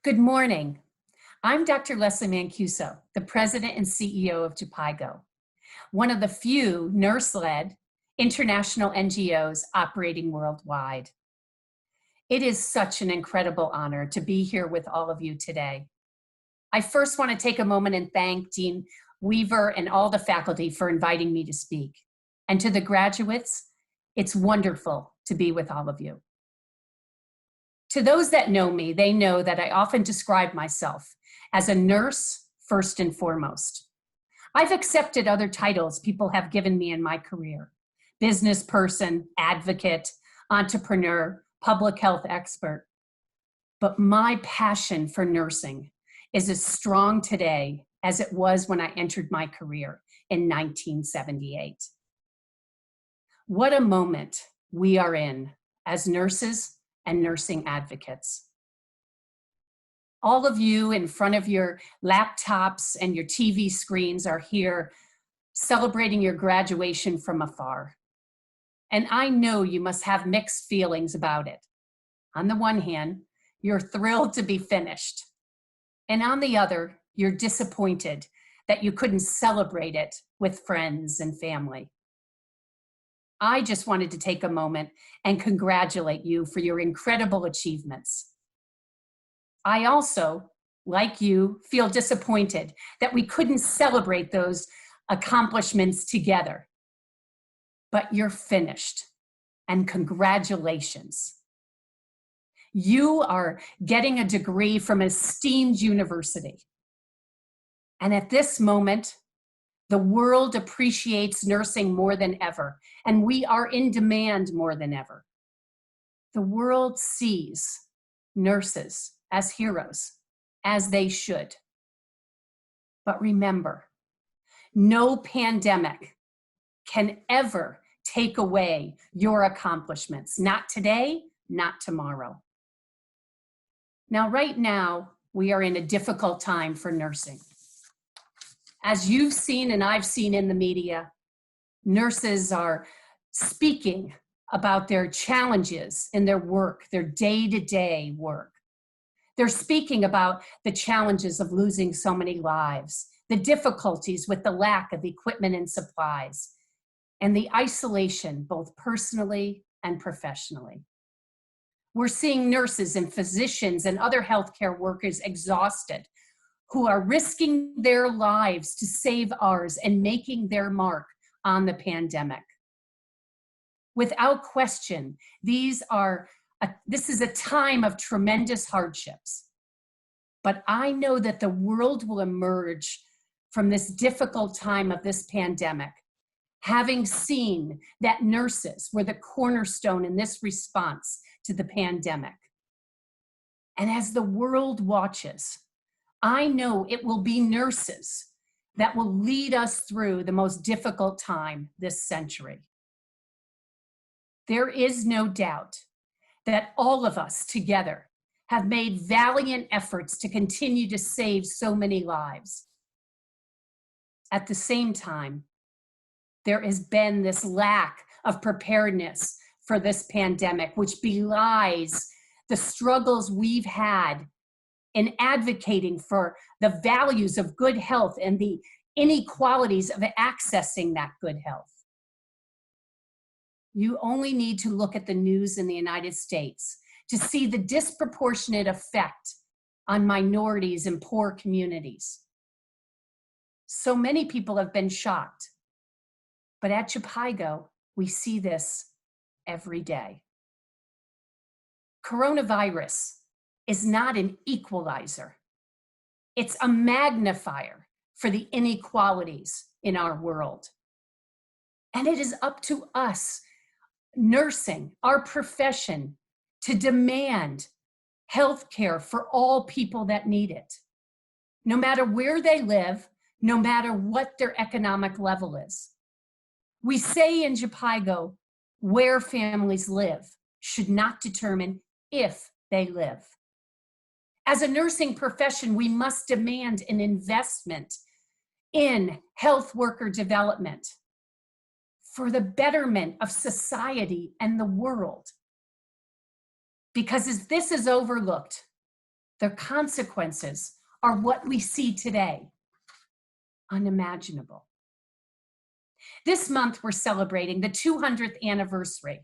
Good morning. I'm Dr. Leslie Mancuso, the president and CEO of JPIGO, one of the few nurse-led international NGOs operating worldwide. It is such an incredible honor to be here with all of you today. I first want to take a moment and thank Dean Weaver and all the faculty for inviting me to speak. And to the graduates, it's wonderful to be with all of you. To those that know me, they know that I often describe myself as a nurse first and foremost. I've accepted other titles people have given me in my career: business person, advocate, entrepreneur, public health expert. But my passion for nursing is as strong today as it was when I entered my career in 1978. What a moment we are in as nurses and nursing advocates. All of you in front of your laptops and your TV screens are here celebrating your graduation from afar. And I know you must have mixed feelings about it. On the one hand, you're thrilled to be finished. And on the other, you're disappointed that you couldn't celebrate it with friends and family. I just wanted to take a moment and congratulate you for your incredible achievements. I also, like you, feel disappointed that we couldn't celebrate those accomplishments together. But you're finished, and congratulations. You are getting a degree from an esteemed university. And at this moment, the world appreciates nursing more than ever, and we are in demand more than ever. The world sees nurses as heroes, as they should. But remember, no pandemic can ever take away your accomplishments. Not today, not tomorrow. Now, right now, we are in a difficult time for nursing. As you've seen and I've seen in the media, nurses are speaking about their challenges in their work, their day-to-day work. They're speaking about the challenges of losing so many lives, the difficulties with the lack of equipment and supplies, and the isolation both personally and professionally. We're seeing nurses and physicians and other healthcare workers exhausted, who are risking their lives to save ours and making their mark on the pandemic. Without question, this is a time of tremendous hardships. But I know that the world will emerge from this difficult time of this pandemic, having seen that nurses were the cornerstone in this response to the pandemic. And as the world watches, I know it will be nurses that will lead us through the most difficult time this century. There is no doubt that all of us together have made valiant efforts to continue to save so many lives. At the same time, there has been this lack of preparedness for this pandemic, which belies the struggles we've had in advocating for the values of good health and the inequalities of accessing that good health. You only need to look at the news in the United States to see the disproportionate effect on minorities and poor communities. So many people have been shocked, but at JPIGO, we see this every day. Coronavirus is not an equalizer. It's a magnifier for the inequalities in our world. And it is up to us, nursing, our profession, to demand health care for all people that need it, no matter where they live, no matter what their economic level is. We say in JPIGO, where families live should not determine if they live. As a nursing profession, we must demand an investment in health worker development for the betterment of society and the world. Because as this is overlooked, Their consequences are what we see today. Unimaginable. This month, we're celebrating the 200th anniversary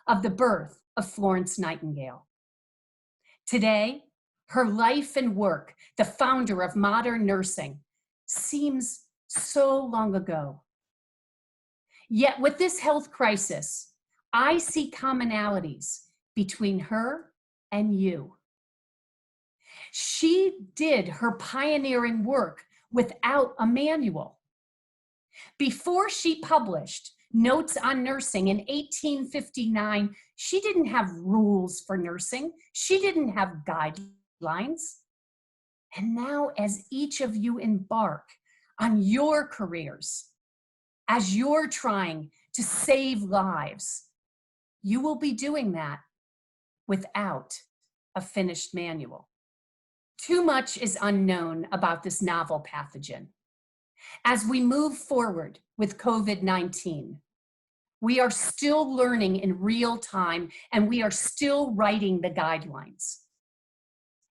of the birth of Florence Nightingale. Today, her life and work, the founder of modern nursing, seems so long ago. Yet with this health crisis, I see commonalities between her and you. She did her pioneering work without a manual. Before she published Notes on Nursing in 1859, she didn't have rules for nursing. She didn't have guidelines. And now, as each of you embark on your careers, as you're trying to save lives, you will be doing that without a finished manual. Too much is unknown about this novel pathogen. As we move forward with COVID-19, we are still learning in real time, and we are still writing the guidelines.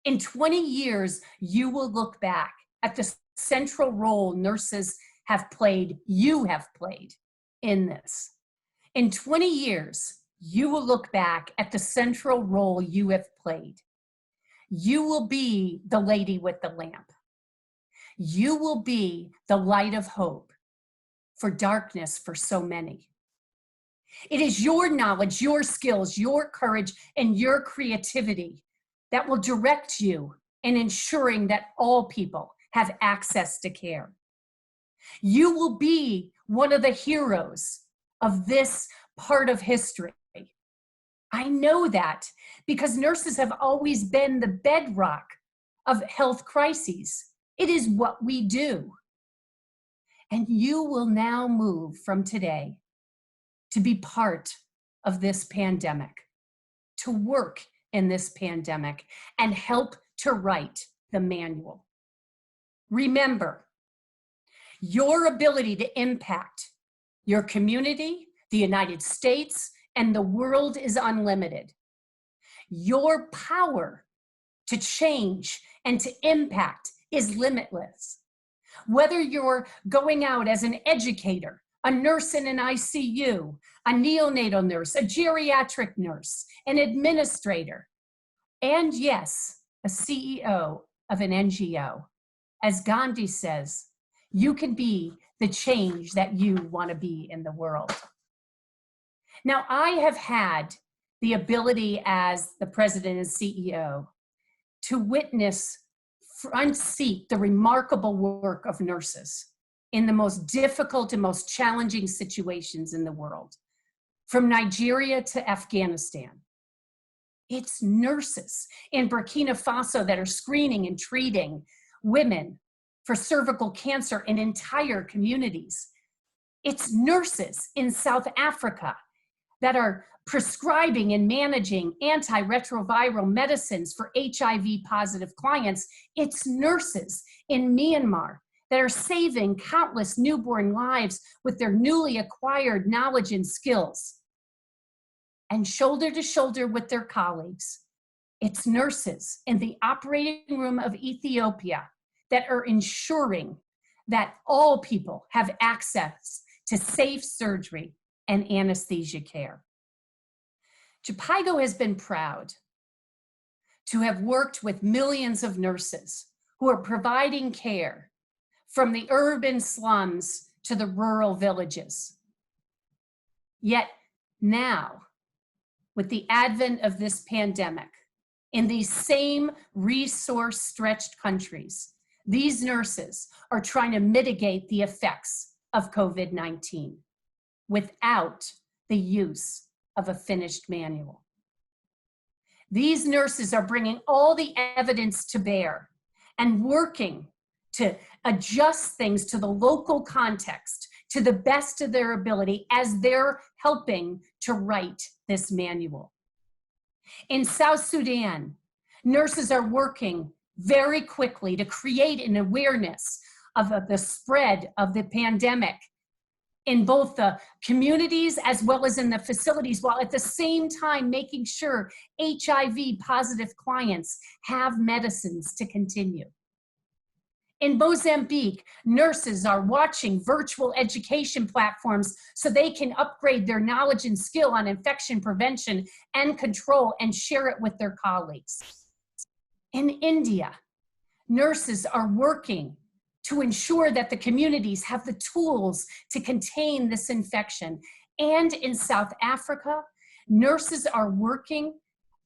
In 20 years, you will look back at the central role nurses have played, you have played in this. In 20 years, you will look back at the central role you have played. You will be the lady with the lamp. You will be the light of hope for darkness for so many. It is your knowledge, your skills, your courage, and your creativity that will direct you in ensuring that all people have access to care. You will be one of the heroes of this part of history. I know that because nurses have always been the bedrock of health crises. It is what we do. And you will now move from today to be part of this pandemic, to work in this pandemic, and help to write the manual. Remember, your ability to impact your community, the United States, and the world is unlimited. Your power to change and to impact is limitless. Whether you're going out as an educator, a nurse in an ICU, a neonatal nurse, a geriatric nurse, an administrator, and yes, a CEO of an NGO. As Gandhi says, you can be the change that you want to be in the world. Now, I have had the ability as the president and CEO to witness front seat the remarkable work of nurses in the most difficult and most challenging situations in the world, from Nigeria to Afghanistan. It's nurses in Burkina Faso that are screening and treating women for cervical cancer in entire communities. It's nurses in South Africa that are prescribing and managing antiretroviral medicines for HIV-positive clients. It's nurses in Myanmar that are saving countless newborn lives with their newly acquired knowledge and skills. And shoulder to shoulder with their colleagues, it's nurses in the operating room of Ethiopia that are ensuring that all people have access to safe surgery and anesthesia care. Jhpiego has been proud to have worked with millions of nurses who are providing care from the urban slums to the rural villages. Yet now, with the advent of this pandemic, in these same resource-stretched countries, these nurses are trying to mitigate the effects of COVID-19 without the use of a finished manual. These nurses are bringing all the evidence to bear and working to adjust things to the local context to the best of their ability as they're helping to write this manual. In South Sudan, nurses are working very quickly to create an awareness of the spread of the pandemic in both the communities as well as in the facilities, while at the same time making sure HIV positive clients have medicines to continue. In Mozambique, nurses are watching virtual education platforms so they can upgrade their knowledge and skill on infection prevention and control and share it with their colleagues. In India, nurses are working to ensure that the communities have the tools to contain this infection. And in South Africa, nurses are working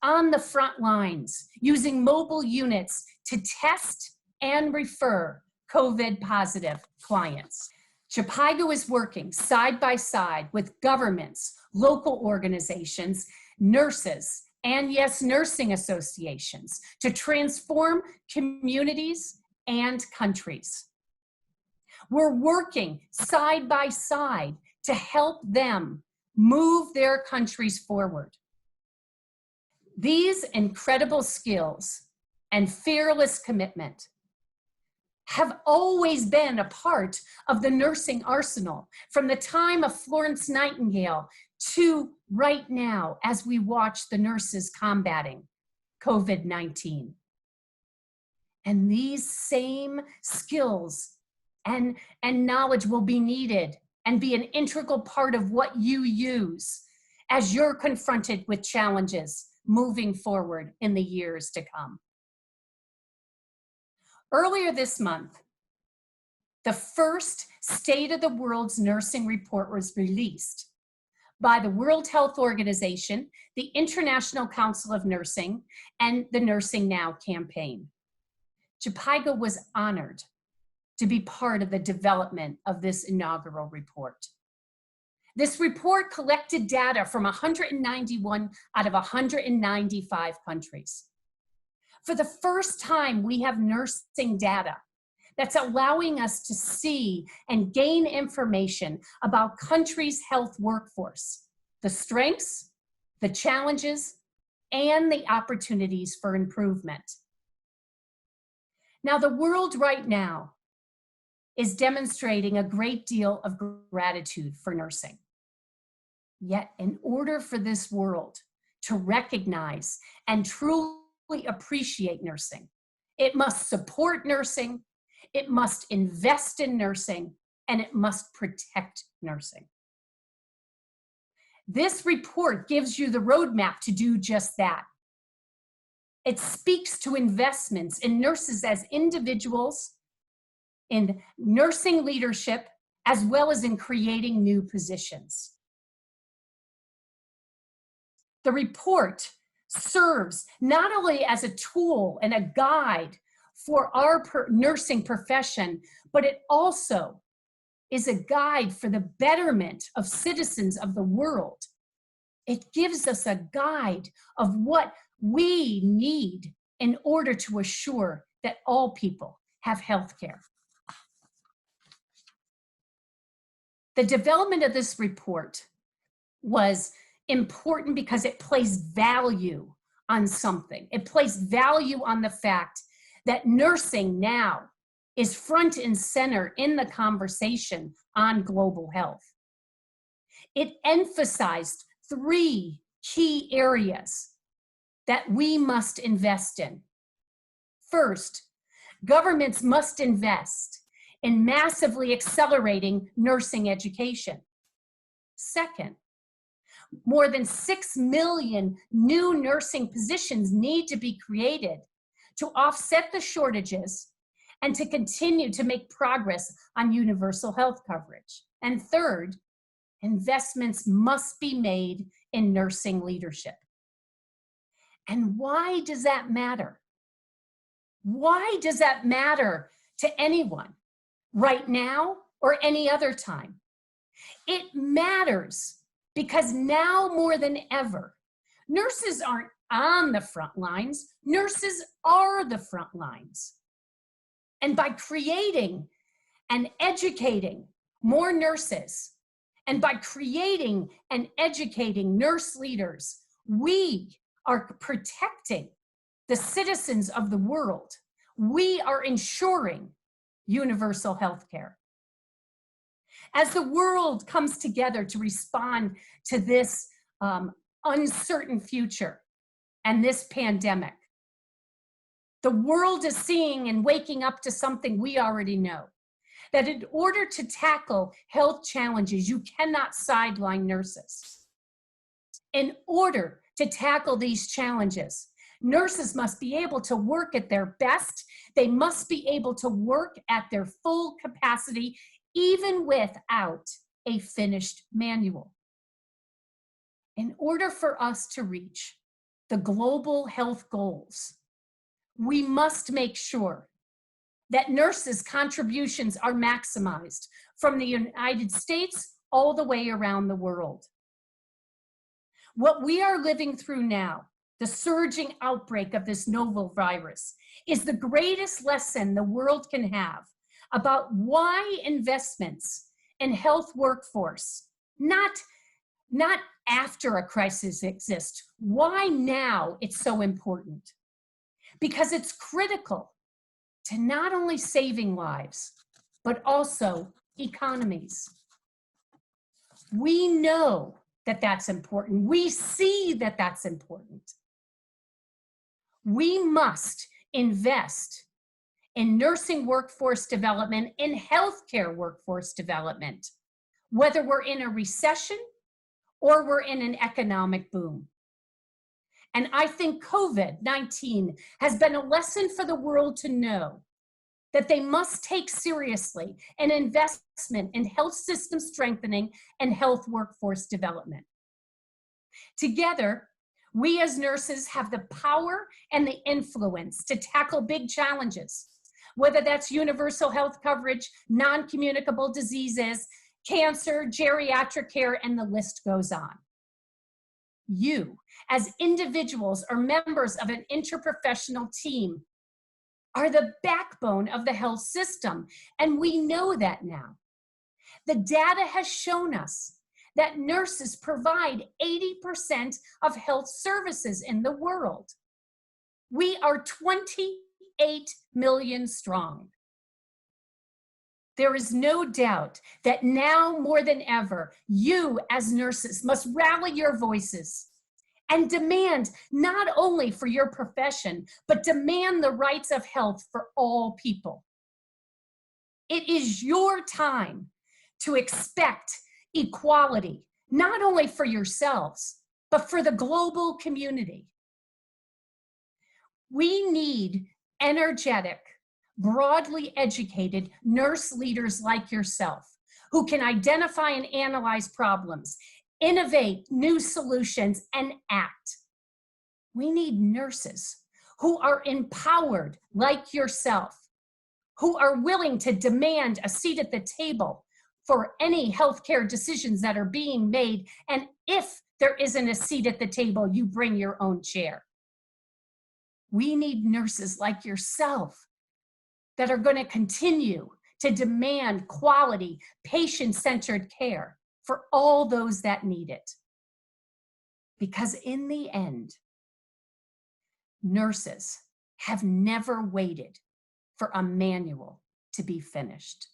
on the front lines using mobile units to test and refer COVID positive clients. Chipaigo is working side by side with governments, local organizations, nurses, and yes, nursing associations to transform communities and countries. We're working side by side to help them move their countries forward. These incredible skills and fearless commitment have always been a part of the nursing arsenal from the time of Florence Nightingale to right now as we watch the nurses combating COVID-19. And these same skills and knowledge will be needed and be an integral part of what you use as you're confronted with challenges moving forward in the years to come. Earlier this month, the first State of the World's Nursing Report was released by the World Health Organization, the International Council of Nursing, and the Nursing Now campaign. Chipaigo was honored to be part of the development of this inaugural report. This report collected data from 191 out of 195 countries. For the first time, we have nursing data that's allowing us to see and gain information about countries' health workforce, the strengths, the challenges, and the opportunities for improvement. Now, the world right now is demonstrating a great deal of gratitude for nursing. Yet, in order for this world to recognize and truly appreciate nursing, it must support nursing, it must invest in nursing, and it must protect nursing. This report gives you the roadmap to do just that. It speaks to investments in nurses as individuals, in nursing leadership, as well as in creating new positions. The report serves not only as a tool and a guide for our nursing profession, but it also is a guide for the betterment of citizens of the world. It gives us a guide of what we need in order to assure that all people have health care. The development of this report was important because it placed value on something. It placed value on the fact that nursing now is front and center in the conversation on global health. It emphasized 3 key areas that we must invest in. First, governments must invest in massively accelerating nursing education. Second, more than 6 million new nursing positions need to be created to offset the shortages and to continue to make progress on universal health coverage. And third, investments must be made in nursing leadership. And why does that matter? Why does that matter to anyone, right now or any other time? It matters because now more than ever, nurses aren't on the front lines, nurses are the front lines. And by creating and educating more nurses, and by creating and educating nurse leaders, we are protecting the citizens of the world. We are ensuring universal health care. As the world comes together to respond to this uncertain future and this pandemic, the world is seeing and waking up to something we already know, that in order to tackle health challenges, you cannot sideline nurses. In order to tackle these challenges, nurses must be able to work at their best. They must be able to work at their full capacity, even without a finished manual. In order for us to reach the global health goals, we must make sure that nurses' contributions are maximized from the United States all the way around the world. What we are living through now, the surging outbreak of this novel virus, is the greatest lesson the world can have about why investments in health workforce, not after a crisis exists, why now it's so important. Because it's critical to not only saving lives, but also economies. We know that that's important. We see that that's important. We must invest in nursing workforce development, in healthcare workforce development, whether we're in a recession or we're in an economic boom. And I think COVID-19 has been a lesson for the world to know that they must take seriously an investment in health system strengthening and health workforce development. Together, we as nurses have the power and the influence to tackle big challenges, whether that's universal health coverage, non-communicable diseases, cancer, geriatric care, and the list goes on. You, as individuals or members of an interprofessional team, are the backbone of the health system, and we know that now. The data has shown us that nurses provide 80% of health services in the world. We are 28 million strong. There is no doubt that now more than ever, you as nurses must rally your voices and demand not only for your profession, but demand the rights of health for all people. It is your time to expect equality, not only for yourselves, but for the global community. We need energetic, broadly educated nurse leaders like yourself who can identify and analyze problems, innovate new solutions, and act. We need nurses who are empowered like yourself, who are willing to demand a seat at the table for any healthcare decisions that are being made. And if there isn't a seat at the table, you bring your own chair. We need nurses like yourself that are going to continue to demand quality, patient-centered care for all those that need it. Because in the end, nurses have never waited for a manual to be finished.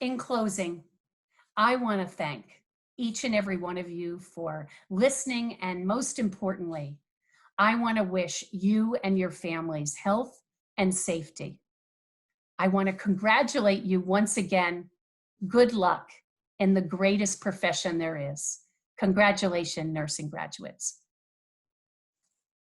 In closing, I want to thank each and every one of you for listening, and most importantly, I want to wish you and your families health and safety. I want to congratulate you once again. Good luck in the greatest profession there is. Congratulations, nursing graduates.